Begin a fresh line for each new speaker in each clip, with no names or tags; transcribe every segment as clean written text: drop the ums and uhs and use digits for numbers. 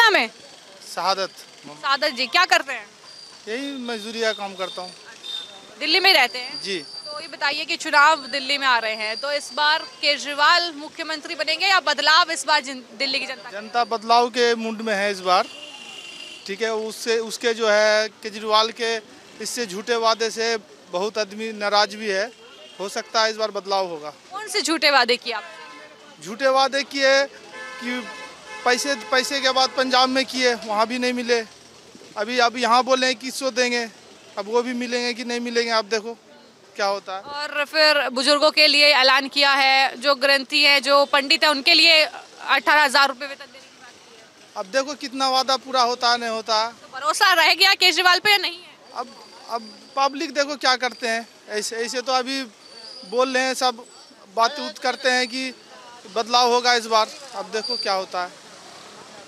नाम है?
शहादत।
सादत जी, क्या करते हैं?
यही मजदूरी का काम करता हूँ
दिल्ली में रहते हैं?
जी।
तो ये बताइए कि चुनाव दिल्ली में आ रहे हैं, तो इस बार केजरीवाल मुख्यमंत्री बनेंगे या बदलाव इस बार दिल्ली की जनता?
जनता बदलाव के मूड में है इस बार। ठीक है, उससे उसके जो है केजरीवाल के इससे झूठे वादे से बहुत आदमी नाराज भी है। हो सकता है इस बार बदलाव होगा।
कौन से झूठे वादे किए आप?
झूठे वादे किए कि पैसे पैसे के बाद पंजाब में किए, वहाँ भी नहीं मिले। अब यहाँ बोले हैं कि 100 देंगे, अब वो भी मिलेंगे कि नहीं मिलेंगे, आप देखो क्या होता है।
और फिर बुजुर्गों के लिए ऐलान किया है, जो ग्रंथी है, जो पंडित है, उनके लिए 18,000 रुपये वेतन देने की बात की है।
अब देखो कितना वादा पूरा होता है नहीं होता है।
तो भरोसा रह गया केजरीवाल पे या नहीं है?
अब पब्लिक देखो क्या करते हैं। ऐसे ऐसे तो अभी बोल रहे हैं, सब बात उत करते हैं कि बदलाव होगा इस बार। अब देखो क्या होता है।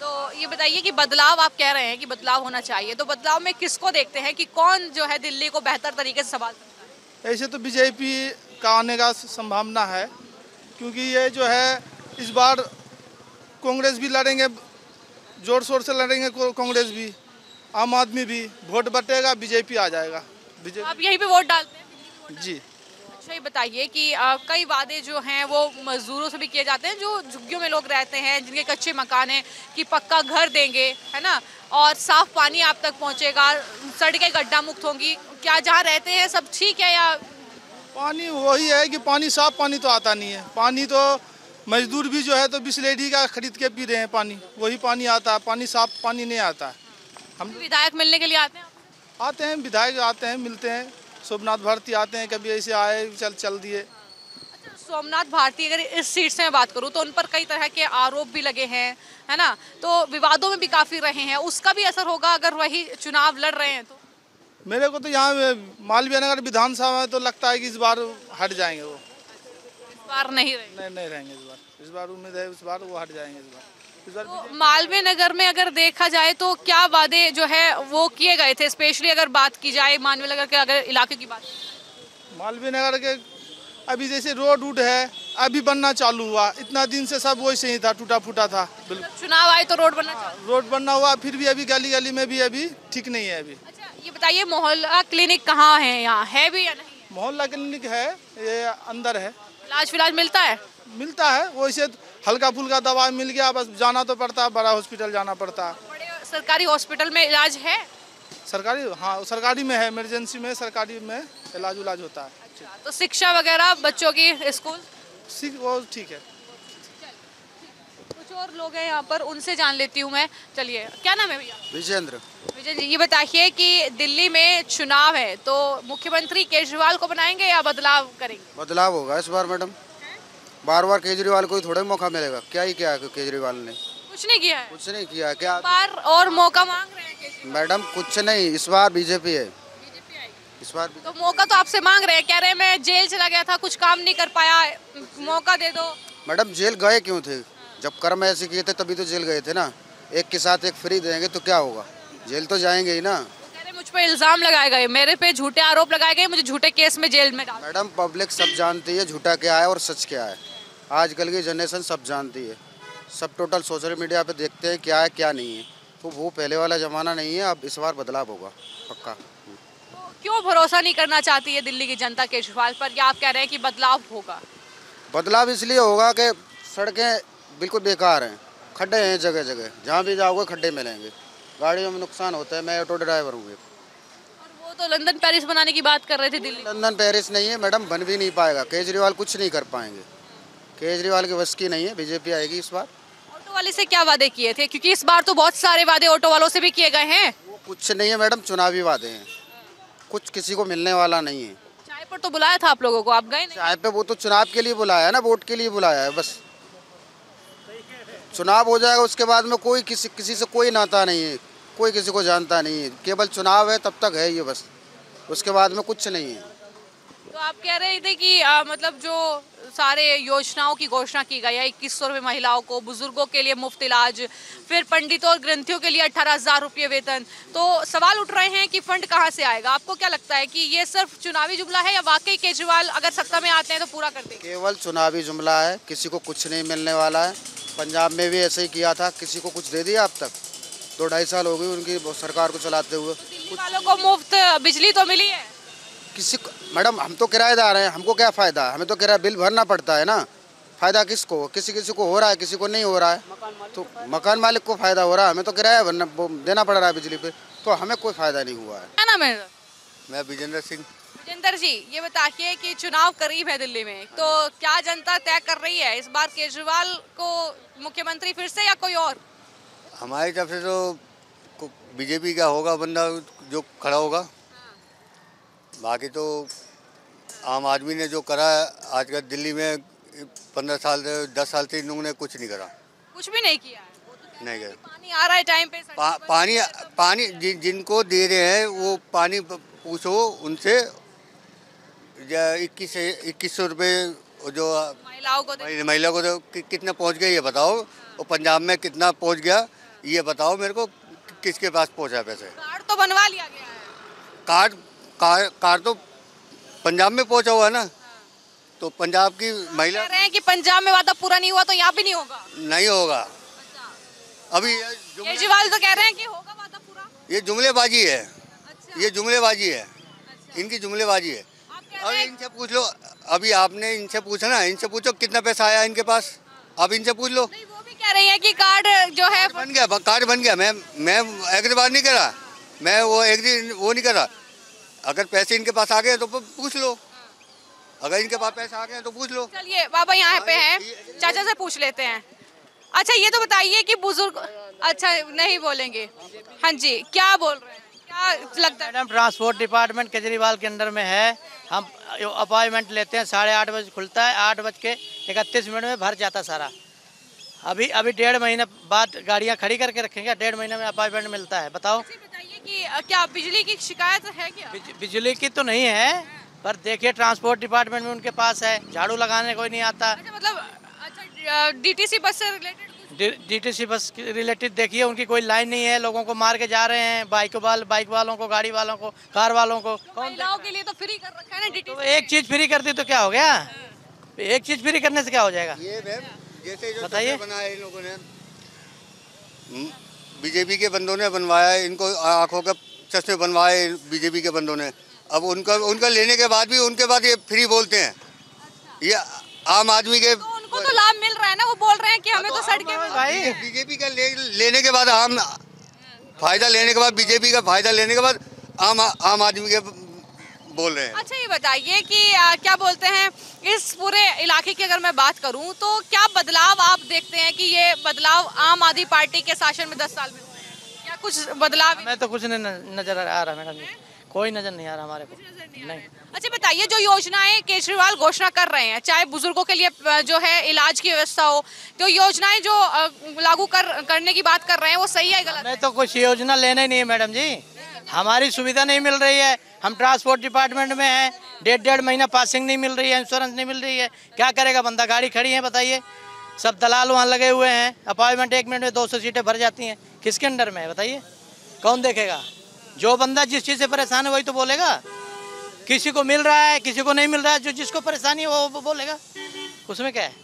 तो ये बताइए कि बदलाव आप कह रहे हैं कि बदलाव होना चाहिए, तो बदलाव में किसको देखते हैं कि कौन जो है दिल्ली को बेहतर तरीके से संभाल सकता है?
ऐसे तो बीजेपी का आने का संभावना है, क्योंकि ये जो है इस बार कांग्रेस भी लड़ेंगे, जोर शोर से लड़ेंगे कांग्रेस भी, आम आदमी भी। वोट बटेगा, बीजेपी आ जाएगा।
तो
बीजेपी
आप यहीं पे वोट डालते हैं?
जी।
अच्छा, ये बताइए कि कई वादे जो हैं वो मजदूरों से भी किए जाते हैं, जो झुग्गियों में लोग रहते हैं, जिनके कच्चे मकान हैं, कि पक्का घर देंगे, है ना, और साफ पानी आप तक पहुंचेगा, सड़कें गड्ढा मुक्त होंगी। क्या जहाँ रहते हैं सब ठीक है या?
पानी वही है कि पानी साफ पानी तो आता नहीं है। पानी तो मजदूर भी जो है तो बिस्लेरी का खरीद के पी रहे हैं पानी, वही पानी आता है। पानी साफ पानी नहीं आता है। हम
विधायक मिलने के लिए आते हैं?
आते हैं, विधायक आते हैं, मिलते हैं। सोमनाथ भारती आते हैं, कभी ऐसे आए, चल दिए।
अच्छा, सोमनाथ भारती, अगर इस सीट से मैं बात करूं तो उन पर कई तरह के आरोप भी लगे हैं, है ना, तो विवादों में भी काफी रहे हैं, उसका भी असर होगा अगर वही चुनाव लड़ रहे हैं तो?
मेरे को तो यहाँ मालवीय नगर विधानसभा में तो लगता है कि इस बार हट जाएंगे वो।
इस बार नहीं रहेंगे?
नहीं रहेंगे इस बार उम्मीद है इस बार वो हट जाएंगे इस बार
तो मालवीय नगर में अगर देखा जाए तो क्या वादे जो है वो किए गए थे, स्पेशली अगर बात की जाए मालवीय नगर के अगर इलाके की बात?
मालवीय नगर के अभी जैसे रोड वूड है, अभी बनना चालू हुआ। इतना दिन से सब वैसे ही था, टूटा फूटा था बिल्कुल।
जब चुनाव आए तो रोड बनना चाहिए।
रोड बनना हुआ, फिर भी अभी गली गली में भी अभी ठीक नहीं है अभी।
अच्छा, ये बताइए मोहल्ला क्लिनिक कहाँ है, यहाँ है भी या नहीं है?
मोहल्ला क्लिनिक है, ये अंदर है।
इलाज फिलाज मिलता है?
मिलता है, वैसे हल्का फुल्का दवा मिल गया, बस जाना तो पड़ता है, बड़ा हॉस्पिटल जाना पड़ता है।
बड़े सरकारी हॉस्पिटल में इलाज है?
सरकारी, हाँ सरकारी में है, इमरजेंसी में सरकारी में इलाज उलाज होता है।
अच्छा, तो शिक्षा वगैरह बच्चों की स्कूल?
वो ठीक है।
कुछ और लोग हैं यहाँ पर, उनसे जान लेती हूँ मैं। चलिए, क्या नाम है भैया?
विजेंद्र।
विजय जी, ये बताइए कि दिल्ली में चुनाव है तो मुख्यमंत्री केजरीवाल को बनाएंगे या बदलाव करेंगे?
बदलाव होगा इस बार मैडम। बार बार केजरीवाल को ही थोड़ा मौका मिलेगा। क्या ही किया है केजरीवाल ने?
कुछ नहीं किया है।
कुछ नहीं किया क्या
बार और मौका मांग रहे हैं केजरीवाल?
मैडम? कुछ नहीं, इस बार बीजेपी है।
बीजेपी आएगी
इस बार
तो मौका तो आपसे मांग रहे हैं, कह रहे हैं मैं जेल चला गया था, कुछ काम नहीं कर पाया, मौका दे दो।
मैडम जेल गए क्यों थे? जब कर्म ऐसे किए थे तभी तो जेल गए थे ना। एक के साथ एक फ्री देंगे तो क्या होगा? जेल तो जाएंगे ही ना।
कह रहे मुझ पे इल्जाम लगाए गए, मेरे पे झूठे आरोप लगाए गए, मुझे झूठे केस में जेल में डाल।
मैडम पब्लिक सब जानती है झूठा क्या है और सच क्या है। आजकल की जनरेशन सब जानती है। सब टोटल सोशल मीडिया पे देखते हैं क्या है क्या नहीं है। तो वो पहले वाला ज़माना नहीं है। अब इस बार बदलाव होगा पक्का।
तो क्यों भरोसा नहीं करना चाहती है दिल्ली की जनता केजरीवाल पर, या आप कह रहे हैं कि बदलाव होगा?
बदलाव इसलिए होगा कि सड़कें बिल्कुल बेकार हैं, खड्डे हैं जगह जगह, जहाँ भी जाओगे खड्डे मिलेंगे, गाड़ियों में नुकसान होता है। मैं ऑटो ड्राइवर हूँ।
और वो तो लंदन पेरिस बनाने की बात कर रहे थे दिल्ली।
लंदन पेरिस नहीं है मैडम, बन भी नहीं पाएगा। केजरीवाल कुछ नहीं कर पाएंगे। केजरीवाल की बस की नहीं है। बीजेपी आएगी इस बार।
ऑटो वाले से क्या वादे किए थे, क्योंकि इस बार तो बहुत सारे वादे ऑटो वालों से भी किए गए हैं?
वो कुछ नहीं है मैडम, चुनावी वादे हैं। कुछ किसी को मिलने वाला नहीं है।
चाय पर तो बुलाया था आप लोगों को, आप गए नहीं?
चाय पे वो तो चुनाव के लिए बुलाया है ना, वोट के लिए बुलाया है बस। चुनाव हो जाएगा उसके बाद में कोई किसी से कोई नाता नहीं है, कोई किसी को जानता नहीं है। केवल चुनाव है तब तक है ये बस, उसके बाद में कुछ नहीं है।
तो आप कह रहे थे कि मतलब जो सारे योजनाओं की घोषणा की गई है, 2100 रुपये महिलाओं को, बुजुर्गों के लिए मुफ्त इलाज, फिर पंडितों और ग्रंथियों के लिए 18,000 रुपये वेतन, तो सवाल उठ रहे हैं कि फंड कहाँ से आएगा? आपको क्या लगता है कि ये सिर्फ चुनावी जुमला है या वाकई केजरीवाल अगर सत्ता में आते हैं तो पूरा कर देंगे?
केवल चुनावी जुमला है, किसी को कुछ नहीं मिलने वाला है। पंजाब में भी ऐसे ही किया था, किसी को कुछ दे दिया अब तक? 2-2.5 साल हो गई उनकी सरकार को चलाते हुए।
दिल्ली वालों को मुफ्त बिजली तो मिली है।
किसी को मैडम, हम तो किराएदार हैं, हमको क्या फ़ायदा है? हमें तो किराया बिल भरना पड़ता है ना। फ़ायदा किसको? किसी किसी को हो रहा है, किसी को नहीं हो रहा है। तो मकान मालिक को फ़ायदा हो रहा है, हमें तो किराया भरना देना पड़ रहा है बिजली पे, तो हमें कोई फ़ायदा नहीं हुआ है।
क्या नाम है?
मैं विजेंद्र सिंह।
विजेंद्र जी, ये बताइए कि चुनाव करीब है दिल्ली में, तो क्या जनता तय कर रही है इस बार केजरीवाल को मुख्यमंत्री फिर से या कोई और?
हमारी तरफ से तो बीजेपी का होगा बंदा जो खड़ा होगा। बाकी तो आम आदमी ने जो करा है आजकल दिल्ली में 15 साल से 10 साल से इन लोगों ने कुछ नहीं करा।
कुछ भी नहीं किया है। वो तो कहते
नहीं
हैं
किया।
कि पानी आ रहा है टाइम पे,
पानी जिनको दे रहे हैं वो पानी पूछो उनसे। 2100 रुपये जो
महिलाओं को
महिला को कितना पहुंच गया ये बताओ, और पंजाब में कितना पहुंच गया ये बताओ मेरे को। किसके पास पहुंचा पैसे?
कार्ड तो बनवा लिया गया है।
कार्ड तो पंजाब में पहुंचा हुआ है ना। तो पंजाब की महिला
कह रहे हैं कि पंजाब में वादा पूरा नहीं हुआ तो यहाँ भी नहीं होगा।
नहीं होगा। अभी
केजरीवाल तो कह रहे हैं कि होगा वादा पूरा।
ये जुमलेबाजी है।
अच्छा।
ये जुमलेबाजी है। इनकी जुमलेबाजी है।
आप कह
अब
रहे हैं
इनसे पूछ लो, अभी आपने इनसे पूछा ना, इनसे पूछो कितना पैसा आया इनके पास। आप इनसे पूछ लो।
नहीं, वो भी कह रही है कि कार्ड जो है
कार्ड बन गया। मैं एग्री बात नहीं करा, मैं वो नहीं करा। अगर पैसे इनके पास आ गए तो पूछ लो, अगर इनके पास पैसे आ गए तो पूछ लो।
चलिए बाबा यहाँ पे हैं, चाचा से पूछ लेते हैं। अच्छा ये तो बताइए कि बुजुर्ग, अच्छा नहीं बोलेंगे, हाँ जी क्या बोल रहे हैं, क्या लगता है?
मैडम ट्रांसपोर्ट डिपार्टमेंट केजरीवाल के अंडर में है। हम अपॉइंटमेंट लेते हैं, 8:30 बजे खुलता है, 8:31 में भर जाता सारा। अभी 1.5 महीने बाद गाड़ियाँ खड़ी करके रखेंगे, 1.5 महीने में अपॉइंटमेंट मिलता है। बताओ।
बताइए कि क्या बिजली की शिकायत है क्या?
बिजली की तो नहीं है, पर देखिए ट्रांसपोर्ट डिपार्टमेंट में उनके पास है, झाड़ू लगाने कोई नहीं आता।
अच्छा मतलब अच्छा डीटीसी बस से रिलेटेड
डीटीसी बस रिलेटेड देखिए उनकी कोई लाइन नहीं है, लोगों को मार के जा रहे हैं, बाइक वालों को, गाड़ी वालों को, कार वालों को।
महिलाओं के लिए तो फ्री कर रखा है ना डीटीसी।
तो एक चीज फ्री कर दी तो क्या हो गया? एक चीज फ्री करने से क्या हो जाएगा?
ये जैसे जो
बताइए।
बनाया इन लोगों ने, बीजेपी के बंदों ने बनवाया, इनको आंखों के चश्मे बनवाए बीजेपी के बंदों ने। अब उनका लेने के बाद भी उनके बाद ये फ्री बोलते हैं। ये आम आदमी के
तो उनको तो लाभ मिल रहा है ना, वो बोल रहे हैं कि हमें तो सड़कें
भाई
बीजेपी का लेने के बाद आम फायदा लेने के बाद बीजेपी का फायदा लेने के बाद आम आदमी के बोल रहे हैं।
अच्छा ये बताइए कि क्या बोलते हैं इस पूरे इलाके की अगर मैं बात करूं तो क्या बदलाव आप देखते हैं कि ये बदलाव आम आदमी पार्टी के शासन में 10 साल में हुए हैं? क्या कुछ बदलाव?
हमें तो कुछ नहीं नजर आ रहा मैडम, कोई नजर नहीं आ रहा हमारे को। नहीं।
अच्छा बताइए जो योजनाएं केजरीवाल घोषणा कर रहे हैं, चाहे बुजुर्गों के लिए जो है इलाज की व्यवस्था हो, तो योजनाएं जो लागू करने की बात कर रहे हैं वो सही है गलत?
हमें तो कुछ योजना लेना ही नहीं है मैडम जी, हमारी सुविधा नहीं मिल रही है। हम ट्रांसपोर्ट डिपार्टमेंट में हैं, 1.5 महीना पासिंग नहीं मिल रही है, इंश्योरेंस नहीं मिल रही है, क्या करेगा बंदा? गाड़ी खड़ी है बताइए, सब दलाल वहाँ लगे हुए हैं, अपॉइंटमेंट 1 मिनट में 200 सीटें भर जाती हैं। किसके अंडर में है बताइए? कौन देखेगा? जो बंदा जिस चीज़ से परेशान है वही तो बोलेगा। किसी को मिल रहा है, किसी को नहीं मिल रहा है, जो जिसको परेशानी है वो बोलेगा, उसमें क्या है?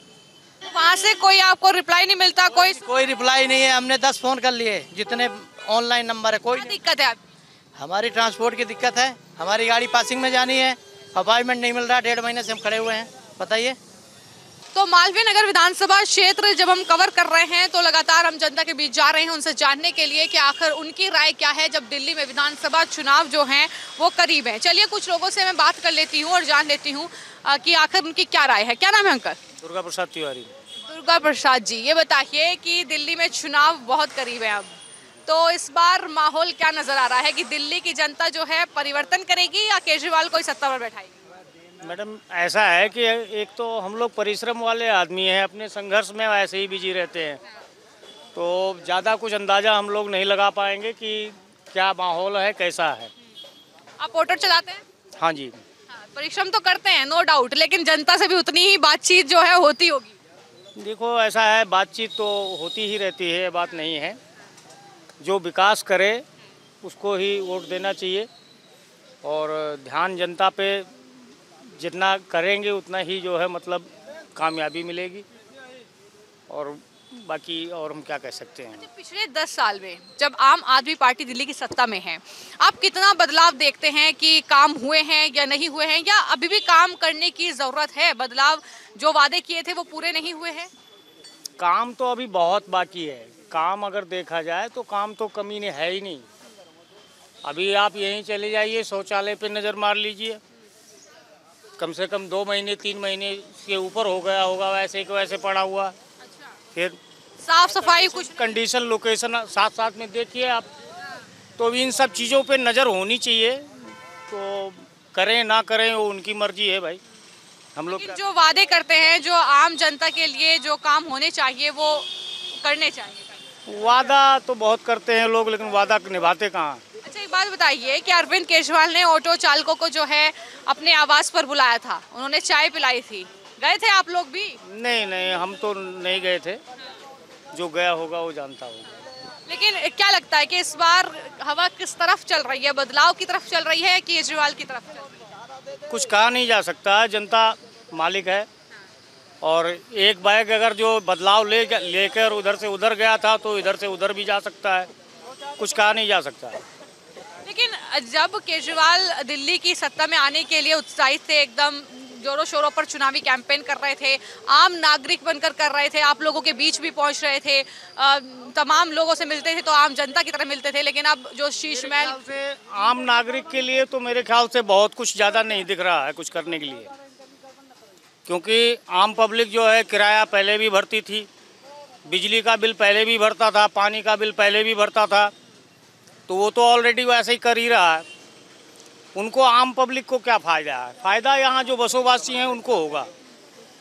वहाँ से कोई आपको रिप्लाई नहीं मिलता?
कोई रिप्लाई नहीं है। हमने 10 फोन कर लिए, जितने ऑनलाइन नंबर है, कोई
दिक्कत है?
हमारी ट्रांसपोर्ट की दिक्कत है, हमारी गाड़ी पासिंग में जानी है, अपॉइंटमेंट नहीं मिल रहा, 1.5 महीने से हम खड़े हुए हैं। बताइए।
तो मालवीय नगर विधानसभा क्षेत्र जब हम कवर कर रहे हैं तो लगातार हम जनता के बीच जा रहे हैं उनसे जानने के लिए कि आखिर उनकी राय क्या है जब दिल्ली में विधानसभा चुनाव जो हैं वो करीब है। चलिए कुछ लोगों से मैं बात कर लेती हूँ और जान लेती हूँ कि आखिर उनकी क्या राय है। क्या नाम है अंकल?
दुर्गा प्रसाद तिवारी।
दुर्गा प्रसाद जी, ये बताइए कि दिल्ली में चुनाव बहुत करीब है अब, तो इस बार माहौल क्या नजर आ रहा है कि दिल्ली की जनता जो है परिवर्तन करेगी या केजरीवाल को सत्ता पर बैठाएगी?
मैडम ऐसा है कि एक तो हम लोग परिश्रम वाले आदमी हैं, अपने संघर्ष में ऐसे ही बिजी रहते हैं, तो ज़्यादा कुछ अंदाज़ा हम लोग नहीं लगा पाएंगे कि क्या माहौल है, कैसा है।
आप वोटर चलाते हैं?
हाँ जी।
हाँ, परिश्रम तो करते हैं नो डाउट, लेकिन जनता से भी उतनी ही बातचीत जो है होती होगी।
देखो ऐसा है, बातचीत तो होती ही रहती है, बात नहीं है। जो विकास करे उसको ही वोट देना चाहिए और ध्यान जनता पे जितना करेंगे उतना ही जो है मतलब कामयाबी मिलेगी। और बाकी और हम क्या कह सकते हैं।
पिछले 10 साल में जब आम आदमी पार्टी दिल्ली की सत्ता में है, आप कितना बदलाव देखते हैं कि काम हुए हैं या नहीं हुए हैं, या अभी भी काम करने की जरूरत है? बदलाव जो वादे किए थे वो पूरे नहीं हुए हैं?
काम तो अभी बहुत बाकी है। काम अगर देखा जाए तो काम तो कमी ने है ही नहीं। अभी आप यहीं चले जाइए, शौचालय पे नज़र मार लीजिए, कम से कम 2 महीने 3 महीने के ऊपर हो गया होगा वैसे के वैसे पड़ा हुआ। फिर
साफ सफाई कुछ
कंडीशन लोकेशन साथ साथ में देखिए आप। तो इन सब चीज़ों पे नज़र होनी चाहिए। तो करें ना करें वो उनकी मर्जी है भाई। हम लोग
जो वादे करते हैं, जो आम जनता के लिए जो काम होने चाहिए वो करने चाहिए।
वादा तो बहुत करते हैं लोग, लेकिन वादा निभाते कहाँ।
अच्छा, एक बात बताइए कि अरविंद केजरीवाल ने ऑटो चालकों को जो है अपने आवास पर बुलाया था, उन्होंने चाय पिलाई थी, गए थे आप लोग भी?
नहीं, हम तो नहीं गए थे। जो गया होगा वो जानता होगा।
लेकिन क्या लगता है कि इस बार हवा किस तरफ चल रही है? बदलाव की तरफ चल रही है, केजरीवाल की तरफ चल रही है?
कुछ कहा नहीं जा सकता, जनता मालिक है। और एक बैग अगर जो बदलाव लेकर उधर से उधर गया था तो इधर से उधर भी जा सकता है। कुछ कहा नहीं जा सकता।
लेकिन जब केजरीवाल दिल्ली की सत्ता में आने के लिए उत्साहित थे, एकदम जोरों शोरों पर चुनावी कैंपेन कर रहे थे, आम नागरिक बनकर कर रहे थे, आप लोगों के बीच भी पहुंच रहे थे, तमाम लोगों से मिलते थे तो आम जनता की तरह मिलते थे, लेकिन अब जो शीश महल
से आम नागरिक के लिए तो मेरे ख्याल से बहुत कुछ ज़्यादा नहीं दिख रहा है कुछ करने के लिए। क्योंकि आम पब्लिक जो है किराया पहले भी भरती थी, बिजली का बिल पहले भी भरता था, पानी का बिल पहले भी भरता था, तो वो तो ऑलरेडी वैसे ही कर ही रहा है। उनको आम पब्लिक को क्या फ़ायदा है? फ़ायदा यहाँ जो बसोबासी हैं उनको होगा।